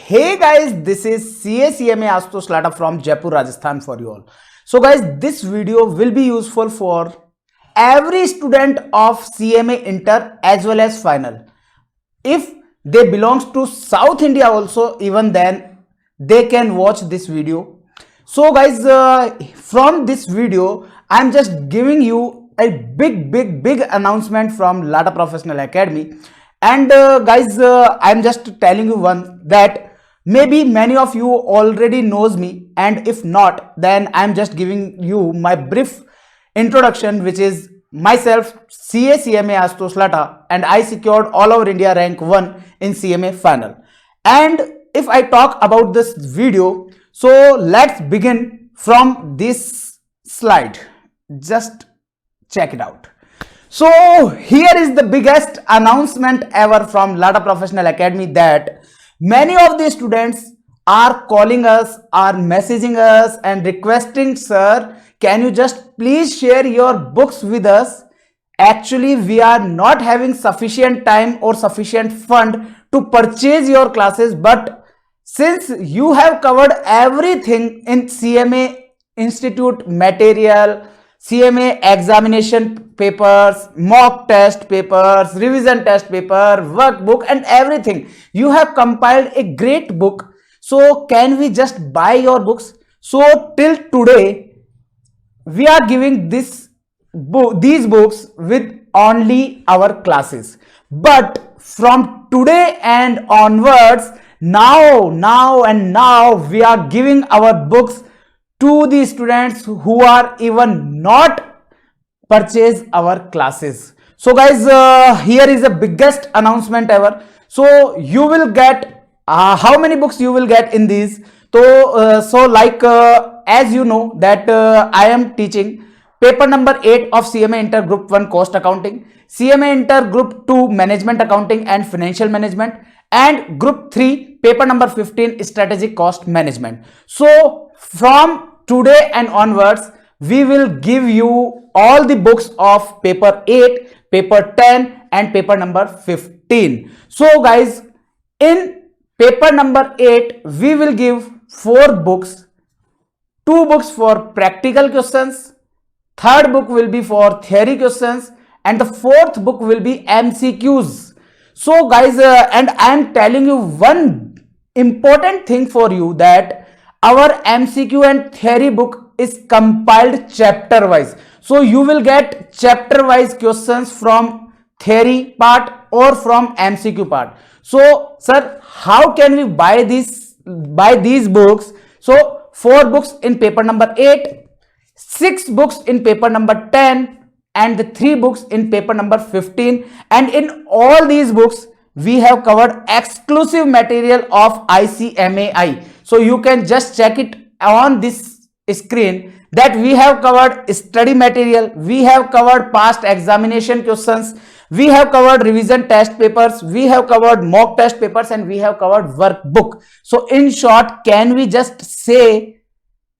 Hey guys, this is CACMA Ashutosh Lata from Jaipur, Rajasthan for you all. So guys, this video will be useful for every student of CMA Inter as well as final. If they belongs to South India also, even then they can watch this video. So guys, from this video, I'm just giving you a big announcement from Lata Professional Academy. And guys, I'm just telling you one that maybe many of you already knows me, and if not, then I'm just giving you my brief introduction, which is myself, CACMA Ashutosh Lata, and I secured all over India rank 1 in CMA final. And if I talk about this video, so let's begin from this slide. Just check it out. So here is the biggest announcement ever from Lata Professional Academy, that many of the students are calling us, are messaging us and requesting, sir, can you just please share your books with us? Actually, we are not having sufficient time or sufficient fund to purchase your classes, but since you have covered everything in CMA Institute material, CMA examination papers, mock test papers, revision test paper, workbook and everything, you have compiled a great book. So can we just buy your books? So till today, we are giving these books with only our classes. But from today and onwards, now we are giving our books to the students who are even not purchase our classes. So guys, here is the biggest announcement ever. So you will get how many books you will get in these? So as you know that I am teaching paper number 8 of CMA Inter Group 1 Cost Accounting, CMA Inter Group 2 Management Accounting and Financial Management, and Group 3 paper number 15 Strategic Cost Management. So from today and onwards, we will give you all the books of paper 8, paper 10 and paper number 15. So guys, in paper number 8, we will give 4 books, 2 books for practical questions, third book will be for theory questions, and the fourth book will be MCQs. So guys, and I am telling you one important thing for you, that our MCQ and theory book is compiled chapter wise. So you will get chapter wise questions from theory part or from MCQ part. So sir, how can we buy these books? So 4 books in paper number 8, 6 books in paper number 10 and the 3 books in paper number 15, and in all these books we have covered exclusive material of ICMAI. So you can just check it on this screen that we have covered study material, we have covered past examination questions, we have covered revision test papers, we have covered mock test papers, and we have covered workbook. So in short, can we just say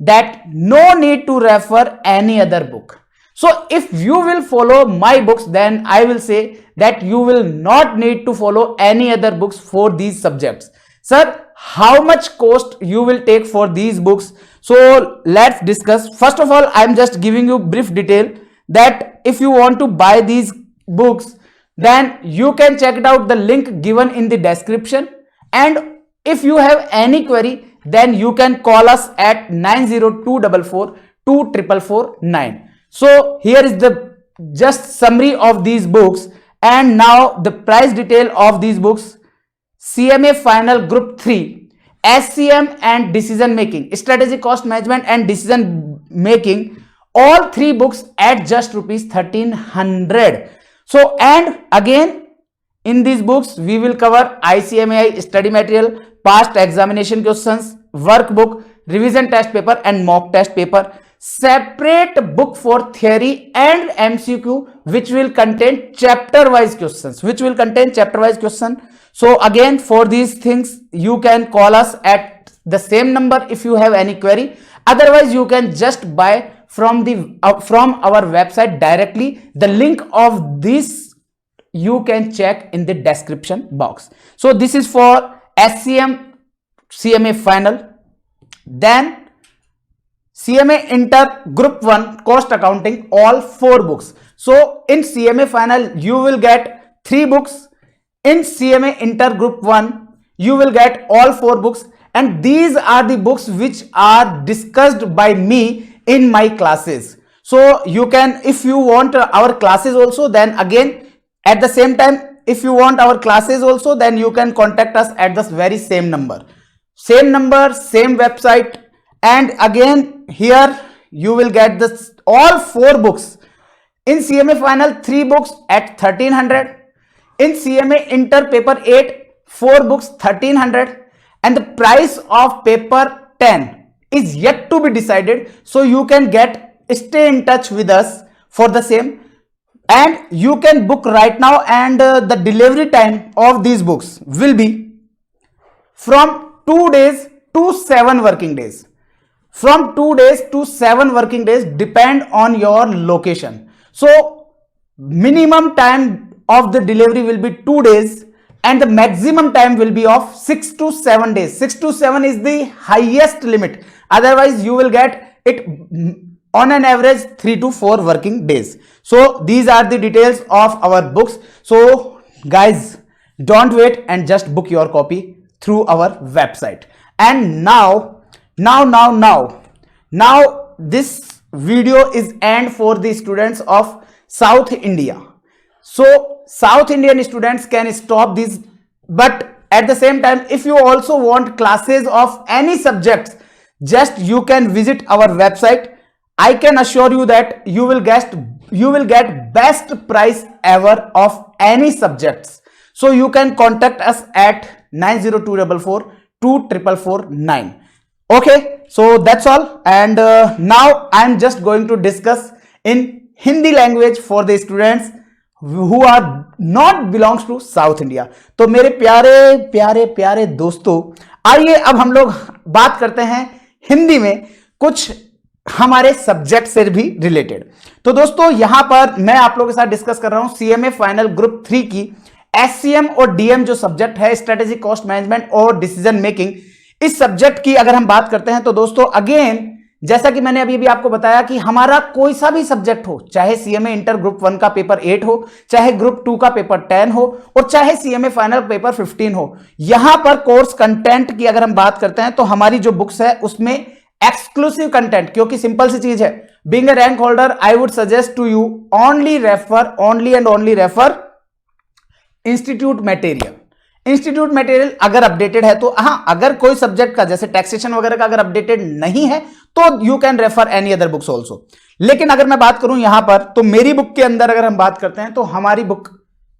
that no need to refer any other book? So if you will follow my books, then I will say that you will not need to follow any other books for these subjects. Sir, how much cost you will take for these books? So let's discuss. First of all, I am just giving you brief detail that if you want to buy these books, then you can check it out the link given in the description, and if you have any query, then you can call us at 90244 2449. So here is the just summary of these books, and now the price detail of these books. CMA Final Group 3, SCM and Decision Making, Strategic Cost Management and Decision Making, all 3 books at just rupees 1300. So and again, in these books we will cover ICMAI study material, past examination questions, workbook, revision test paper and mock test paper, separate book for theory and MCQ which will contain chapter wise questions, So again, for these things you can call us at the same number if you have any query. Otherwise you can just buy from our website directly. The link of this you can check in the description box. So this is for SCM CMA Final, then CMA Inter Group 1 Cost Accounting, all 4 books. So in CMA Final you will get 3 books. In CMA Inter Group 1 you will get all 4 books, and these are the books which are discussed by me in my classes. So you can, if you want our classes also, then again at the same time, if you want our classes also, then you can contact us at the very same number, same website. And again here you will get this all 4 books. In CMA Final 3 books at 1300, in CMA Inter Paper 8 4 books 1300, and the price of paper 10 is yet to be decided. So you can stay in touch with us for the same, and you can book right now, and the delivery time of these books will be from 2 days to 7 working days. From 2 days to 7 working days depend on your location. So minimum time of the delivery will be 2 days, and the maximum time will be of 6 to 7 days. 6 to 7 is the highest limit. Otherwise you will get it on an average 3 to 4 working days. So these are the details of our books. So guys, don't wait and just book your copy through our website. And now this video is end for the students of South India. So South Indian students can stop this, but at the same time, if you also want classes of any subjects, just you can visit our website. I can assure you that you will get best price ever of any subjects. So you can contact us at 90244 24449. Okay, so that's all. And now I am just going to discuss in Hindi language for the students who are not belongs to South India. तो मेरे प्यारे प्यारे प्यारे दोस्तों, आइए अब हम लोग बात करते हैं हिंदी में कुछ हमारे सब्जेक्ट से भी रिलेटेड। तो दोस्तों यहां पर मैं आप लोगों के साथ डिस्कस कर रहा हूं सीएमए फाइनल ग्रुप 3 की एससीएम और डीएम जो सब्जेक्ट है, स्ट्रेटेजिक कॉस्ट मैनेजमेंट और डिसीजन मेकिंग, इस सब्जेक्ट की अगर हम बात करते हैं तो दोस्तों अगेन जैसा कि मैंने अभी आपको बताया कि हमारा कोई सा भी सब्जेक्ट हो, चाहे सीएमए इंटर ग्रुप 1 का पेपर 8 हो, चाहे ग्रुप 2 का पेपर 10 हो, और चाहे सीएमए फाइनल पेपर 15 हो, यहां पर कोर्स कंटेंट की अगर हम बात करते हैं तो हमारी जो बुक्स है उसमें एक्सक्लूसिव कंटेंट, क्योंकि सिंपल सी चीज है, being a rank holder I would suggest to you only and only refer institute material. Institute material अगर अपडेटेड है तो हाँ, अगर कोई सब्जेक्ट का जैसे टैक्सेशन वगैरह का अगर अपडेटेड नहीं है तो you can refer any other books also. लेकिन अगर मैं बात करूं यहां पर तो मेरी बुक के अंदर अगर हम बात करते हैं तो हमारी बुक,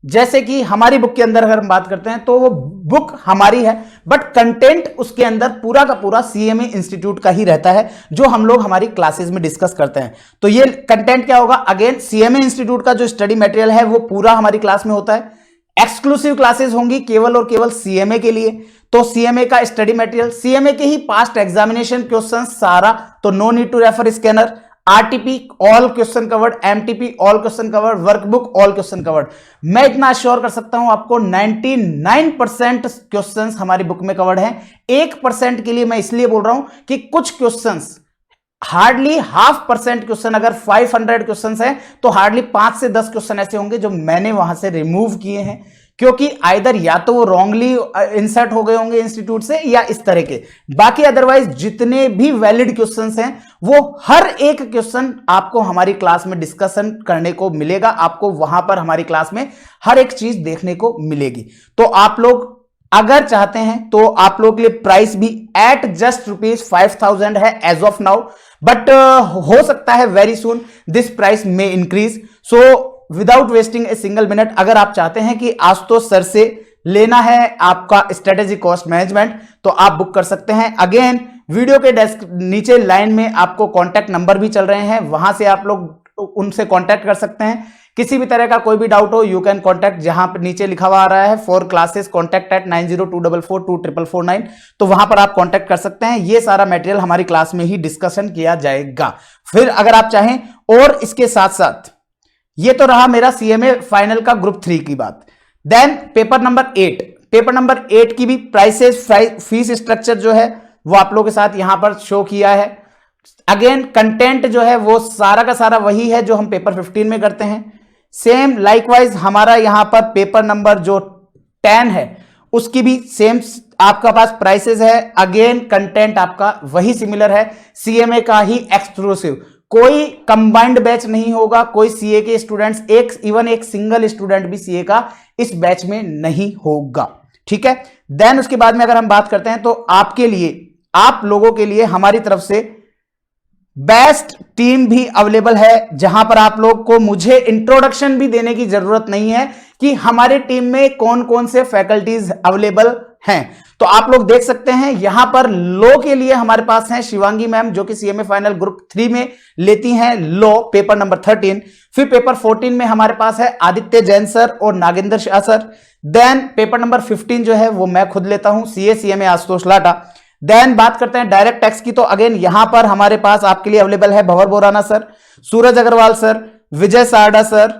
जैसे कि हमारी बुक के अंदर अगर हम बात करते हैं तो वो बुक हमारी है, बट कंटेंट उसके अंदर पूरा का पूरा सीएमए इंस्टीट्यूट का ही रहता है जो हम लोग हमारी क्लासेस में डिस्कस करते हैं। तो ये कंटेंट क्या होगा, अगेन सीएमए इंस्टीट्यूट का जो स्टडी मटेरियल है वो पूरा हमारी क्लास में होता है। एक्सक्लूसिव क्लासेस होंगी केवल और केवल सीएमए के लिए। तो सीएमए का स्टडी मटेरियल, सीएमए के ही पास्ट एग्जामिनेशन क्वेश्चन सारा, तो no need to refer scanner, RTP all question covered, MTP all question covered, workbook all question covered. मैं इतना अश्योर कर सकता हूं आपको 99% क्वेश्चंस हमारी बुक में कवर्ड हैं। 1% के लिए मैं इसलिए बोल रहा हूं कि कुछ क्वेश्चंस हार्डली 0.5% क्वेश्चन, अगर 500 क्वेश्चंस हैं तो हार्डली 5 से 10 क्वेश्चन ऐसे होंगे जो मैंने वहां से रिमूव किए हैं, क्योंकि आइदर या तो वो रॉन्गली इंसर्ट हो गए होंगे इंस्टीट्यूट से या इस तरह के। बाकी अदरवाइज जितने भी वैलिड क्वेश्चंस हैं वो हर एक क्वेश्चन आपको हमारी क्लास में डिस्कशन करने को मिलेगा। आपको वहां पर हमारी क्लास में हर एक चीज देखने को मिलेगी। तो आप लोग अगर चाहते हैं तो आप लोगों के लिए प्राइस भी एट जस्ट ₹5,000 है एज ऑफ नाउ, बट हो सकता है वेरी सुन दिस प्राइस में increase. So without wasting a single minute, अगर आप चाहते हैं कि आशुतोष सर से लेना है आपका स्ट्रेटेजिक कॉस्ट मैनेजमेंट तो आप बुक कर सकते हैं। अगेन वीडियो के नीचे लाइन में आपको कॉन्टैक्ट नंबर भी चल रहे हैं, वहां से आप लोग उनसे कॉन्टैक्ट कर सकते हैं। किसी भी तरह का कोई भी डाउट हो यू कैन कॉन्टैक्ट, जहां पर नीचे लिखा हुआ आ रहा है फॉर क्लासेस कॉन्टैक्ट एट 9024424449, तो वहां पर आप कॉन्टैक्ट कर सकते हैं। ये सारा मटेरियल हमारी क्लास में ही डिस्कशन किया जाएगा। फिर अगर आप चाहें, और इसके साथ साथ ये तो रहा मेरा सीएमए फाइनल का ग्रुप 3 की बात। Then paper number 8, paper number 8 की भी प्राइसेस फीस स्ट्रक्चर जो है वो आप लोगों के साथ यहां पर शो किया है। अगेन कंटेंट जो है वो सारा का सारा वही है जो हम पेपर 15 में करते हैं। सेम लाइकवाइज हमारा यहां पर पेपर नंबर जो 10 है उसकी भी सेम आपका पास प्राइसेस है। अगेन कंटेंट आपका वही सिमिलर है, सीएमए का ही एक्सक्लूसिव, कोई कंबाइंड बैच नहीं होगा। कोई सीए के स्टूडेंट्स एक सिंगल स्टूडेंट भी सीए का इस बैच में नहीं होगा, ठीक है। देन उसके बाद में अगर हम बात करते हैं तो आपके लिए, आप लोगों के लिए हमारी तरफ से बेस्ट टीम भी अवेलेबल है, जहां पर आप लोग को मुझे इंट्रोडक्शन भी देने की जरूरत नहीं है कि हमारे टीम में कौन कौन से फैकल्टीज अवेलेबल हैं। तो आप लोग देख सकते हैं यहां पर लॉ के लिए हमारे पास हैं शिवांगी मैम, जो कि सीएमए फाइनल ग्रुप 3 में लेती हैं लॉ, पेपर नंबर 13। फिर पेपर 14 में हमारे पास है आदित्य जैन सर और Nagendra Shah sir. Then paper number 15 जो है वो मैं खुद लेता हूं, सीएमए आशुतोष लाटा। देन बात करते हैं डायरेक्ट टैक्स की, तो अगेन यहां पर हमारे पास आपके लिए अवेलेबल है भंवर बोराना सर, सूरज अग्रवाल सर, विजय सारडा सर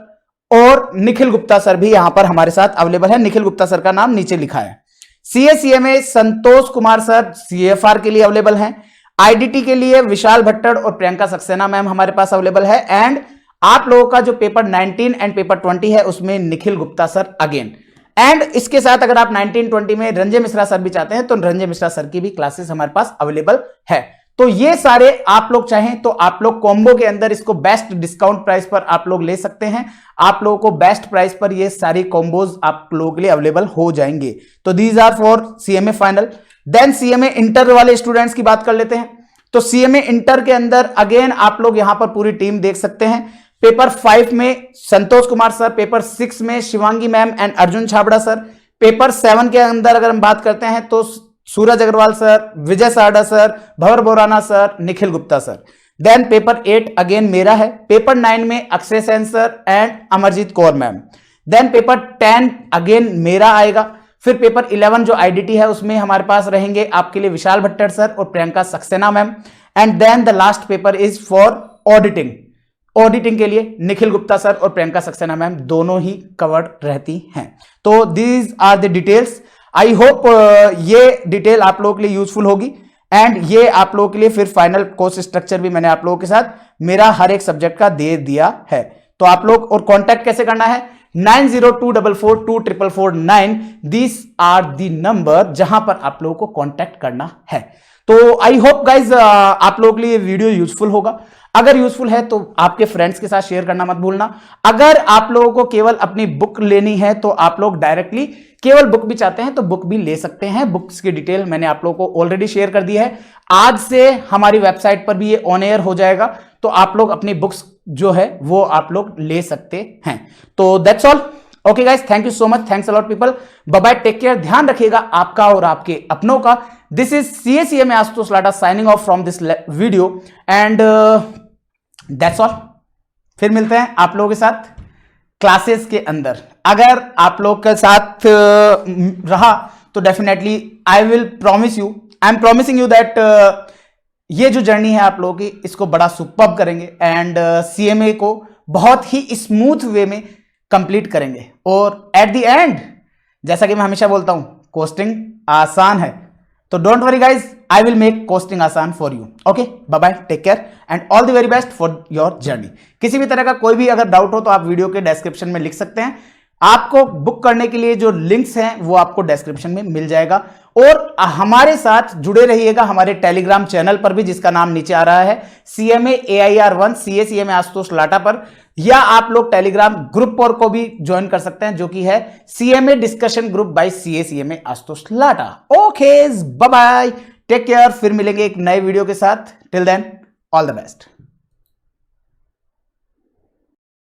और निखिल गुप्ता सर भी यहां पर हमारे साथ अवेलेबल है। निखिल गुप्ता सर का नाम नीचे लिखा है। सीएसीएमए संतोष कुमार सर सीएफआर के लिए अवेलेबल हैं। आईडीटी के लिए विशाल भट्टड़ और प्रियंका सक्सेना मैम हमारे पास अवेलेबल है। एंड आप लोगों का जो पेपर 19 एंड पेपर 20 है उसमें Nikhil Gupta sir again. And इसके साथ अगर आप 19-20 में रंजय मिश्रा सर भी चाहते हैं तो रंजय मिश्रा सर की भी क्लासेस हमारे पास अवेलेबल है। तो ये सारे आप लोग चाहें तो आप लोग कॉम्बो के अंदर इसको बेस्ट डिस्काउंट प्राइस पर आप लोग ले सकते हैं। आप लोगों को बेस्ट प्राइस पर ये सारी कॉम्बोज आप लोगों के लिए अवेलेबल हो जाएंगे। तो these are for CMA final. Then CMA inter वाले स्टूडेंट्स की बात कर लेते हैं। तो सीएमए इंटर के अंदर अगेन आप लोग यहां पर पूरी टीम देख सकते हैं। पेपर 5 में संतोष कुमार सर, पेपर 6 में Shivangi ma'am and Arjun Chhabra sir, paper 7 के अंदर अगर हम बात करते हैं तो Suraj Agarwal sir, Vijay Sarda sir, Bhanwar Borana sir, Nikhil Gupta sir. Then paper 8 again मेरा है। पेपर 9 में Akshay Sen sir and Amarjeet Kaur ma'am. Then paper 10 again मेरा आएगा। फिर पेपर 11 जो आईडीटी है उसमें हमारे पास रहेंगे आपके लिए विशाल भट्टड़ सर और Priyanka Saxena ma'am. And then the last paper is for auditing. Auditing के लिए निखिल गुप्ता सर और प्रियंका सक्सेना मैम दोनों ही कवर्ड रहती हैं। तो these are the details. I hope ये डिटेल आप लोगों के लिए यूजफुल होगी। एंड ये आप लोगों के लिए फिर फाइनल कोर्स स्ट्रक्चर भी मैंने आप लोगों के साथ मेरा हर एक सब्जेक्ट का दे दिया है। तो आप लोग और कांटेक्ट कैसे करना है, 9024442449 दिस आर दी नंबर जहां पर आप लोगों को कांटेक्ट करना है। तो आई होप गाइज आप लोगों के लिए वीडियो यूजफुल होगा। अगर यूजफुल है तो आपके फ्रेंड्स के साथ शेयर करना मत भूलना। अगर आप लोगों को केवल अपनी बुक लेनी है तो आप लोग डायरेक्टली केवल बुक भी चाहते हैं तो बुक भी ले सकते हैं। बुक्स की डिटेल मैंने आप लोगों को ऑलरेडी शेयर कर दी है। आज से हमारी वेबसाइट पर भी ये ऑन एयर हो जाएगा, तो आप लोग अपनी बुक्स जो है वो आप लोग ले सकते हैं। तो that's all. Okay guys, thank you so much, thanks a lot people, bye bye, take care, ध्यान रखिएगा आपका और आपके अपनों का। This is CA CMA Ashutosh Lata signing off from this video and that's all. फिर मिलते हैं आप लोगों के साथ क्लासेस के अंदर। अगर आप लोग के साथ रहा तो definitely I will promise you, I am promising you that ये जो जर्नी है आप लोगों की इसको बड़ा सुपर्ब करेंगे एंड सीएमए को बहुत ही स्मूथ वे में कंप्लीट करेंगे। और एट द एंड जैसा कि मैं हमेशा बोलता हूं, कोस्टिंग आसान है, तो don't worry guys, I will make costing आसान for you. Okay, bye bye, take care and all the very best for your journey. किसी भी तरह का कोई भी अगर डाउट हो तो आप वीडियो के डिस्क्रिप्शन में लिख सकते हैं। आपको बुक करने के लिए जो लिंक्स हैं वो आपको डिस्क्रिप्शन में मिल जाएगा। और हमारे साथ जुड़े रहिएगा हमारे टेलीग्राम चैनल पर भी, जिसका नाम नीचे आ रहा है, CMA AIR1 सीएसीएमए आशुतोष लाटा पर, या आप लोग टेलीग्राम ग्रुप पर को भी ज्वाइन कर सकते हैं जो कि है CMA discussion group by CACMA Ashutosh Lata. Okay, bye bye, take care, फिर मिलेंगे एक नए वीडियो के साथ। Till then all the best.